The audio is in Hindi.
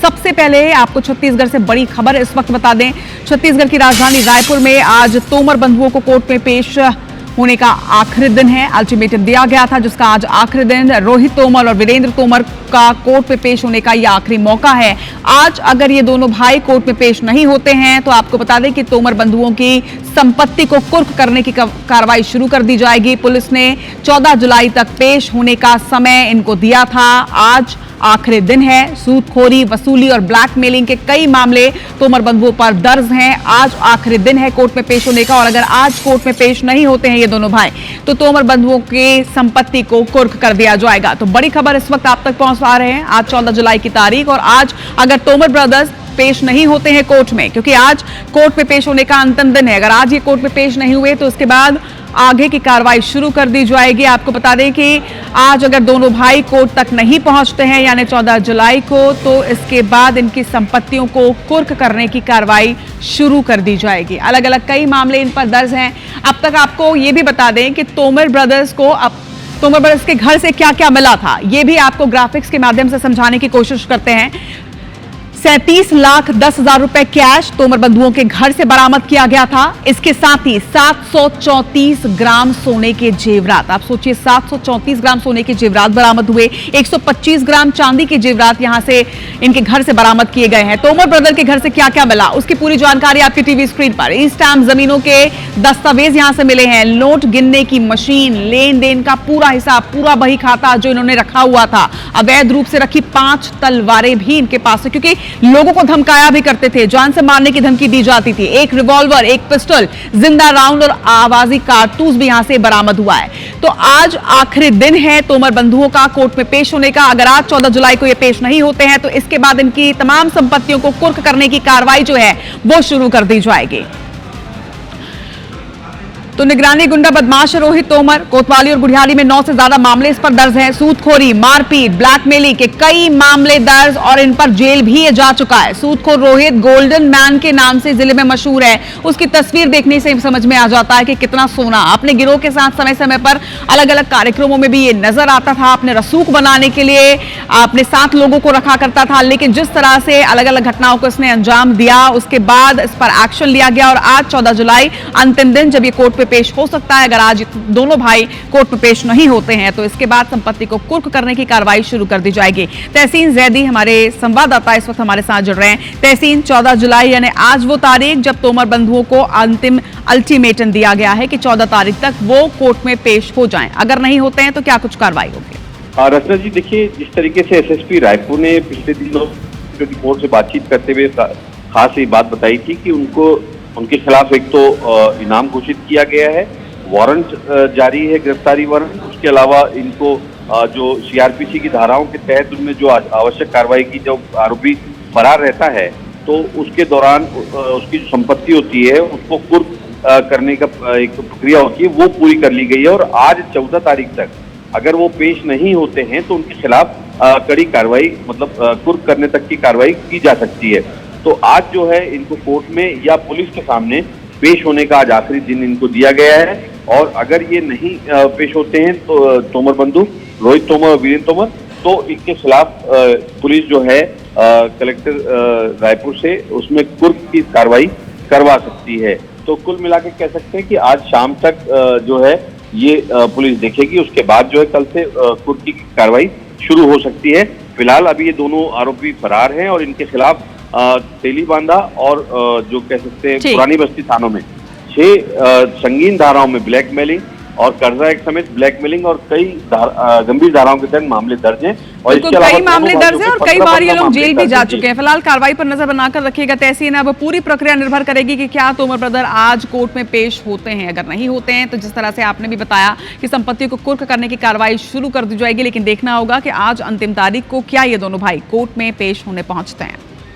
सबसे पहले आपको छत्तीसगढ़ से बड़ी खबर इस वक्त बता दें। छत्तीसगढ़ की राजधानी रायपुर में आज तोमर बंधुओं को कोर्ट में पेश होने का आखिरी दिन है। अल्टीमेटम दिया गया था जिसका आज आखिरी दिन। रोहित तोमर और वीरेंद्र तोमर का कोर्ट में पेश होने का यह आखिरी मौका है। आज अगर ये दोनों भाई कोर्ट में पेश नहीं होते हैं तो आपको बता दें कि तोमर बंधुओं की संपत्ति को कुर्क करने की कार्रवाई शुरू कर दी जाएगी। पुलिस ने 14 जुलाई तक पेश होने का समय इनको दिया था। आज आखिरी दिन है। सूदखोरी, वसूली और ब्लैकमेलिंग के कई मामले तोमर बंधुओं पर दर्ज हैं। आज आखिरी दिन है कोर्ट में पेश होने का और अगर आज कोर्ट में पेश नहीं होते हैं ये दोनों भाई तो तोमर बंधुओं की संपत्ति को कुर्क कर दिया जाएगा। तो बड़ी खबर इस वक्त आप तक पहुंचा रहे हैं। आज 14 जुलाई की तारीख और आज अगर तोमर ब्रदर्स पेश नहीं होते हैं कोर्ट में, क्योंकि आज कोर्ट में पेश होने का अंतिम दिन है, अगर आज ये कोर्ट में पेश नहीं हुए तो उसके बाद आगे की कार्रवाई शुरू कर दी जाएगी। आपको बता दें कि आज अगर दोनों भाई कोर्ट तक नहीं पहुंचते हैं यानी 14 जुलाई को तो इसके बाद इनकी संपत्तियों को कुर्क करने की कार्रवाई शुरू कर दी जाएगी। अलग अलग कई मामले इन पर दर्ज हैं। अब तक आपको ये भी बता दें कि तोमर ब्रदर्स के घर से क्या क्या मिला था ये भी आपको ग्राफिक्स के माध्यम से समझाने की कोशिश करते हैं। 37,10,000 रुपए कैश तोमर बंधुओं के घर से बरामद किया गया था। इसके साथ ही 734 ग्राम सोने के जेवरात, आप सोचिए 734 ग्राम सोने के जेवरात बरामद हुए। 125 ग्राम चांदी के जेवरात यहां से इनके घर से बरामद किए गए हैं। तोमर ब्रदर के घर से क्या क्या मिला उसकी पूरी जानकारी आपकी टीवी स्क्रीन पर। ई स्टैम्प, जमीनों के दस्तावेज यहां से मिले हैं, नोट गिनने की मशीन, लेन देन का पूरा हिसाब, पूरा बही खाता जो इन्होंने रखा हुआ था। अवैध रूप से रखी 5 तलवारें भी इनके पास है, क्योंकि लोगों को धमकाया भी करते थे, जान से मारने की धमकी दी जाती थी। एक रिवॉल्वर, एक पिस्टल, जिंदा राउंड और आवाजी कारतूस भी यहां से बरामद हुआ है। तो आज आखिरी दिन है तोमर बंधुओं का कोर्ट में पेश होने का। अगर आज 14 जुलाई को ये पेश नहीं होते हैं तो इसके बाद इनकी तमाम संपत्तियों को कुर्क करने की कार्रवाई जो है वो शुरू कर दी जाएगी। तो निगरानी गुंडा बदमाश रोहित तोमर, कोतवाली और गुड़ियाली में 9 से ज्यादा मामले इस पर दर्ज हैं। सूदखोरी, मारपीट, ब्लैकमेलिंग के कई मामले दर्ज और इन पर जेल भी ये जा चुका है। सूदखोर रोहित गोल्डन मैन के नाम से जिले में मशहूर है। उसकी तस्वीर देखने से समझ में आ जाता है कि कितना सोना। अपने गिरोह के साथ समय समय पर अलग अलग कार्यक्रमों में भी ये नजर आता था। अपने रसूख बनाने के लिए अपने साथ लोगों को रखा करता था, लेकिन जिस तरह से अलग अलग घटनाओं को इसने अंजाम दिया उसके बाद इस पर एक्शन लिया गया और आज 14 जुलाई अंतिम दिन जब ये कोर्ट पे पेश हो सकता है। अगर आज दोनों भाई कोर्ट में पेश नहीं होते हैं तो इसके बाद संपत्ति को कुर्क करने की कार्रवाई शुरू कर दी जाएगी। तहसीन जैदी हमारे संवाददाता इस वक्त हमारे साथ जुड़ रहे हैं। तहसीन, 14 जुलाई यानी आज वो तारीख जब तोमर बंधुओं को अंतिम अल्टीमेटम दिया गया है कि 14 तारीख तक वो कोर्ट में पेश हो जाएं। अगर नहीं होते हैं तो क्या कुछ कार्रवाई होगी? रचना जी, देखिए जिस तरीके से एसएसपी रायपुर ने पिछले दिनों 24 से बातचीत करते हुए खास ये बात बताई थी कि उनके खिलाफ एक तो इनाम घोषित किया गया है, वारंट जारी है, गिरफ्तारी वारंट। उसके अलावा इनको जो सीआरपीसी की धाराओं के तहत उनमें जो आवश्यक कार्रवाई की, जब आरोपी फरार रहता है तो उसके दौरान उसकी जो संपत्ति होती है उसको कुर्क करने का एक प्रक्रिया होती है, वो पूरी कर ली गई है। और आज 14 तारीख तक अगर वो पेश नहीं होते हैं तो उनके खिलाफ कड़ी कार्रवाई, मतलब कुर्क करने तक की कार्रवाई की जा सकती है। तो आज जो है इनको कोर्ट में या पुलिस के सामने पेश होने का आज आखिरी दिन इनको दिया गया है। और अगर ये नहीं पेश होते हैं तो तोमर बंधु रोहित तोमर और वीरेंद्र तोमर, तो इनके खिलाफ पुलिस जो है कलेक्टर रायपुर से उसमें कुर्क की कार्रवाई करवा सकती है। तो कुल मिला के कह सकते हैं कि आज शाम तक जो है ये पुलिस देखेगी, उसके बाद जो है कल से कुर्क की कार्रवाई शुरू हो सकती है। फिलहाल अभी ये दोनों आरोपी फरार हैं और इनके खिलाफ तेलीबांधा और जो कह सकते हैं पुरानी बस्ती थानों में 6 संगीन धाराओं में ब्लैकमेलिंग और कर्जा एक्ट समेत ब्लैकमेलिंग और कई गंभीर धाराओं के तहत मामले दर्ज हैं। और इसके अलावा कई मामले दर्ज हैं और कई बार ये लोग जेल भी जा चुके हैं। फिलहाल कार्रवाई पर नजर बनाकर रखिएगा तहसीन। अब पूरी प्रक्रिया निर्भर करेगी कि क्या तोमर ब्रदर आज कोर्ट में पेश होते हैं। अगर नहीं होते हैं तो जिस तरह से आपने भी बताया कि संपत्ति को कुर्क करने की कार्रवाई शुरू कर दी जाएगी, लेकिन देखना होगा कि आज अंतिम तारीख को क्या ये दोनों भाई कोर्ट में पेश होने पहुंचते हैं।